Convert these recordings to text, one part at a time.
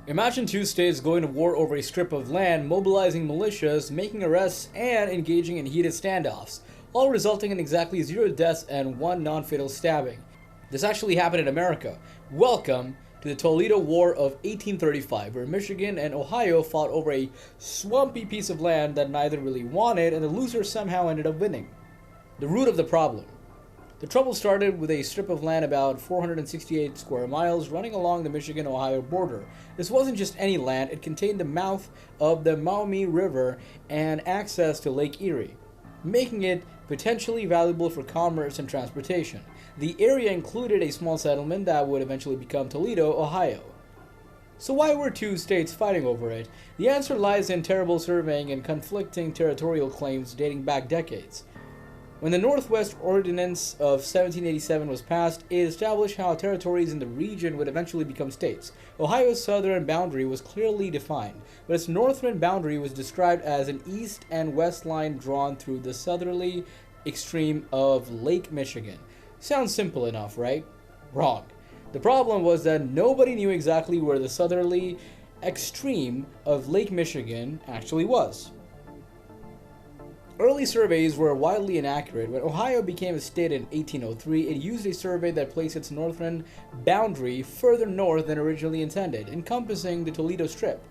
Imagine two states going to war over a strip of land, mobilizing militias, making arrests, and engaging in heated standoffs, all resulting in exactly 0 deaths and 1 non-fatal stabbing. This actually happened in America. Welcome to the Toledo War of 1835, where Michigan and Ohio fought over a swampy piece of land that neither really wanted, and the loser somehow ended up winning. The root of the problem. The trouble started with a strip of land about 468 square miles running along the Michigan-Ohio border. This wasn't just any land, it contained the mouth of the Maumee River and access to Lake Erie, making it potentially valuable for commerce and transportation. The area included a small settlement that would eventually become Toledo, Ohio. So why were two states fighting over it? The answer lies in terrible surveying and conflicting territorial claims dating back decades. When the Northwest Ordinance of 1787 was passed, it established how territories in the region would eventually become states. Ohio's southern boundary was clearly defined, but its northern boundary was described as an east and west line drawn through the southerly extreme of Lake Michigan. Sounds simple enough, right? Wrong. The problem was that nobody knew exactly where the southerly extreme of Lake Michigan actually was. Early surveys were wildly inaccurate. When Ohio became a state in 1803, it used a survey that placed its northern boundary further north than originally intended, encompassing the Toledo Strip.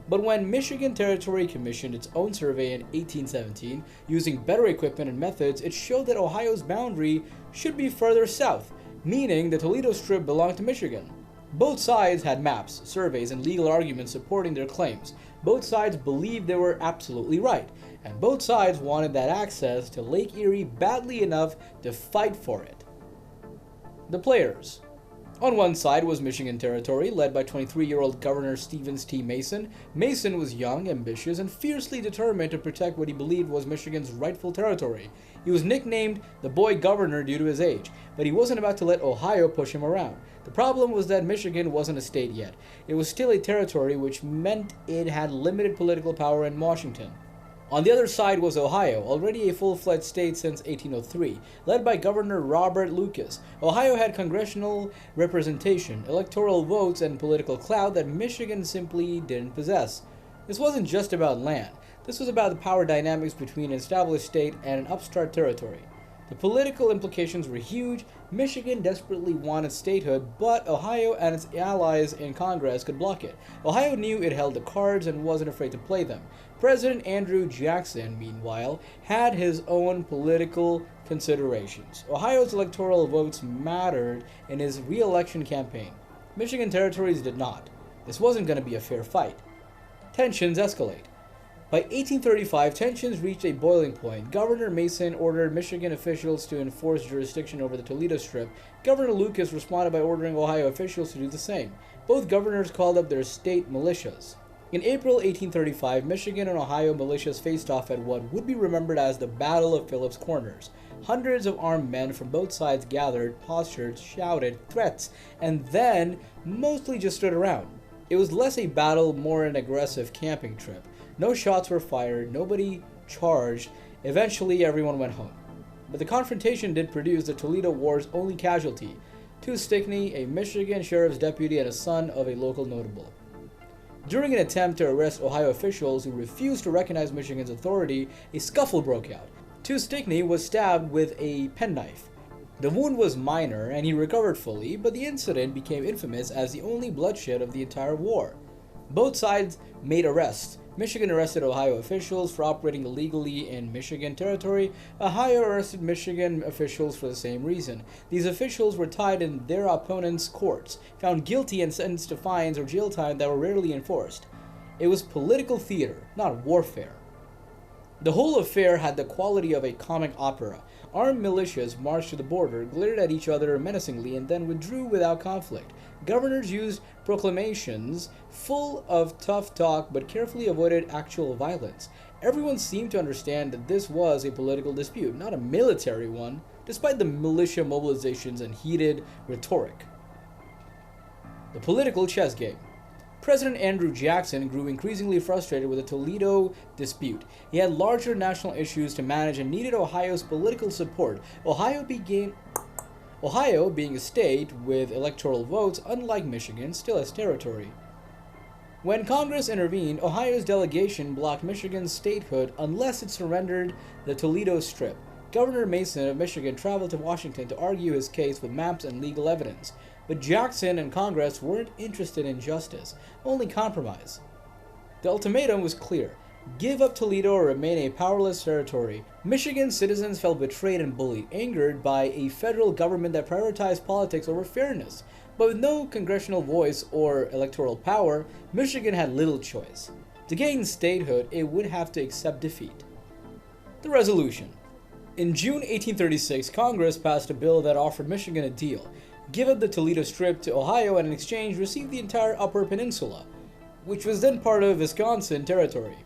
But when Michigan Territory commissioned its own survey in 1817, using better equipment and methods, it showed that Ohio's boundary should be further south, meaning the Toledo Strip belonged to Michigan. Both sides had maps, surveys, and legal arguments supporting their claims. Both sides believed they were absolutely right, and both sides wanted that access to Lake Erie badly enough to fight for it. The players. On one side was Michigan Territory, led by 23-year-old Governor Stevens T. Mason. Mason was young, ambitious, and fiercely determined to protect what he believed was Michigan's rightful territory. He was nicknamed the Boy Governor due to his age, but he wasn't about to let Ohio push him around. The problem was that Michigan wasn't a state yet. It was still a territory, which meant it had limited political power in Washington. On the other side was Ohio, already a full-fledged state since 1803, led by Governor Robert Lucas. Ohio had congressional representation, electoral votes, and political clout that Michigan simply didn't possess. This wasn't just about land. This was about the power dynamics between an established state and an upstart territory. The political implications were huge. Michigan desperately wanted statehood, but Ohio and its allies in Congress could block it. Ohio knew it held the cards and wasn't afraid to play them. President Andrew Jackson, meanwhile, had his own political considerations. Ohio's electoral votes mattered in his re-election campaign. Michigan territories did not. This wasn't going to be a fair fight. Tensions escalate. By 1835, tensions reached a boiling point. Governor Mason ordered Michigan officials to enforce jurisdiction over the Toledo Strip. Governor Lucas responded by ordering Ohio officials to do the same. Both governors called up their state militias. In April 1835, Michigan and Ohio militias faced off at what would be remembered as the Battle of Phillips Corners. Hundreds of armed men from both sides gathered, postured, shouted threats, and then mostly just stood around. It was less a battle, more an aggressive camping trip. No shots were fired, nobody charged. Eventually, everyone went home. But the confrontation did produce the Toledo War's only casualty: Two Stickney, a Michigan sheriff's deputy and a son of a local notable. During an attempt to arrest Ohio officials who refused to recognize Michigan's authority, a scuffle broke out. Two Stickney was stabbed with a penknife. The wound was minor and he recovered fully, but the incident became infamous as the only bloodshed of the entire war. Both sides made arrests. Michigan arrested Ohio officials for operating illegally in Michigan territory. Ohio arrested Michigan officials for the same reason. These officials were tried in their opponents' courts, found guilty and sentenced to fines or jail time that were rarely enforced. It was political theater, not warfare. The whole affair had the quality of a comic opera. Armed militias marched to the border, glared at each other menacingly, and then withdrew without conflict. Governors used proclamations full of tough talk but carefully avoided actual violence. Everyone seemed to understand that this was a political dispute, not a military one, despite the militia mobilizations and heated rhetoric. The political chess game. President Andrew Jackson grew increasingly frustrated with the Toledo dispute. He had larger national issues to manage and needed Ohio's political support. Ohio being a state with electoral votes, unlike Michigan, still has territory. When Congress intervened, Ohio's delegation blocked Michigan's statehood unless it surrendered the Toledo Strip. Governor Mason of Michigan traveled to Washington to argue his case with maps and legal evidence, but Jackson and Congress weren't interested in justice, only compromise. The ultimatum was clear: give up Toledo or remain a powerless territory. Michigan citizens felt betrayed and bullied, angered by a federal government that prioritized politics over fairness. But with no congressional voice or electoral power, Michigan had little choice. To gain statehood, it would have to accept defeat. The resolution. In June 1836, Congress passed a bill that offered Michigan a deal: give up the Toledo Strip to Ohio and in exchange receive the entire Upper Peninsula, which was then part of Wisconsin territory.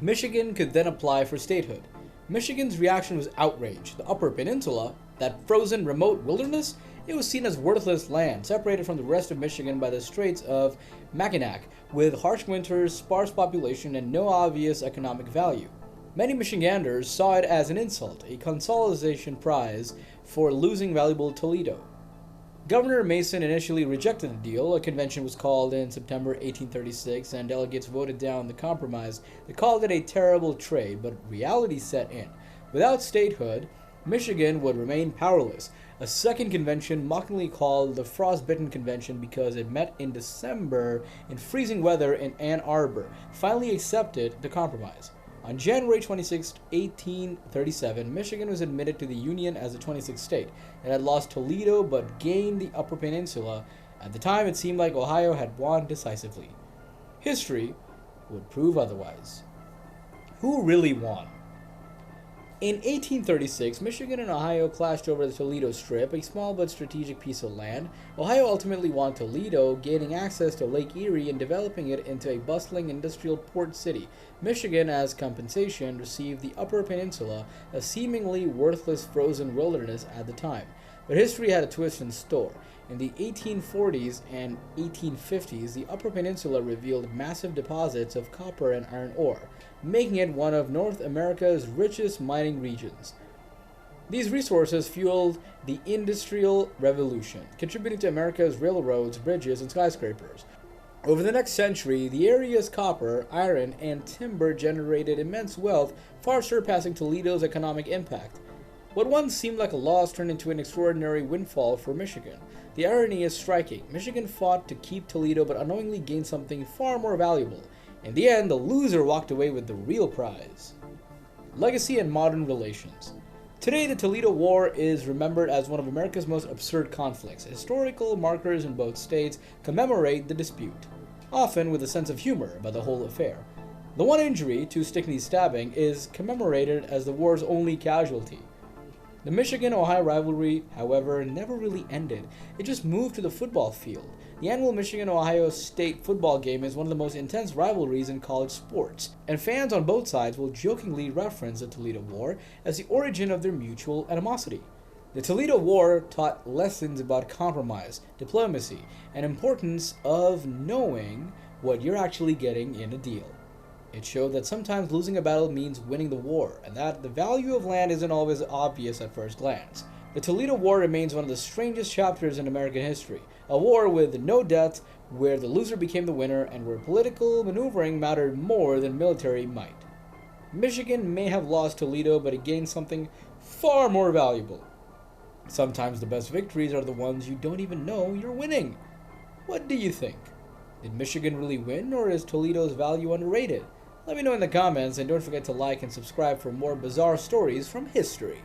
Michigan could then apply for statehood. Michigan's reaction was outrage. The Upper Peninsula, that frozen, remote wilderness, it was seen as worthless land, separated from the rest of Michigan by the Straits of Mackinac, with harsh winters, sparse population, and no obvious economic value. Many Michiganders saw it as an insult, a consolation prize for losing valuable Toledo. Governor Mason initially rejected the deal. A convention was called in September 1836, and delegates voted down the compromise. They called it a terrible trade, but reality set in. Without statehood, Michigan would remain powerless. A second convention, mockingly called the Frostbitten Convention because it met in December in freezing weather in Ann Arbor, finally accepted the compromise. On January 26, 1837, Michigan was admitted to the Union as the 26th state. It had lost Toledo but gained the Upper Peninsula. At the time, it seemed like Ohio had won decisively. History would prove otherwise. Who really won? In 1836, Michigan and Ohio clashed over the Toledo Strip, a small but strategic piece of land. Ohio ultimately won Toledo, gaining access to Lake Erie and developing it into a bustling industrial port city. Michigan, as compensation, received the Upper Peninsula, a seemingly worthless frozen wilderness at the time. But history had a twist in store. In the 1840s and 1850s, the Upper Peninsula revealed massive deposits of copper and iron ore, making it one of North America's richest mining regions. These resources fueled the Industrial Revolution, contributing to America's railroads, bridges, and skyscrapers. Over the next century, the area's copper, iron, and timber generated immense wealth, far surpassing Toledo's economic impact. What once seemed like a loss turned into an extraordinary windfall for Michigan. The irony is striking. Michigan fought to keep Toledo but unknowingly gained something far more valuable. In the end, the loser walked away with the real prize. Legacy and modern relations. Today, the Toledo War is remembered as one of America's most absurd conflicts. Historical markers in both states commemorate the dispute, often with a sense of humor about the whole affair. The one injury, to Stickney stabbing, is commemorated as the war's only casualty. The Michigan-Ohio rivalry, however, never really ended. It just moved to the football field. The annual Michigan-Ohio State football game is one of the most intense rivalries in college sports, and fans on both sides will jokingly reference the Toledo War as the origin of their mutual animosity. The Toledo War taught lessons about compromise, diplomacy, and importance of knowing what you're actually getting in a deal. It showed that sometimes losing a battle means winning the war, and that the value of land isn't always obvious at first glance. The Toledo War remains one of the strangest chapters in American history, a war with no death, where the loser became the winner, and where political maneuvering mattered more than military might. Michigan may have lost Toledo, but it gained something far more valuable. Sometimes the best victories are the ones you don't even know you're winning. What do you think? Did Michigan really win, or is Toledo's value underrated? Let me know in the comments, and don't forget to like and subscribe for more bizarre stories from history.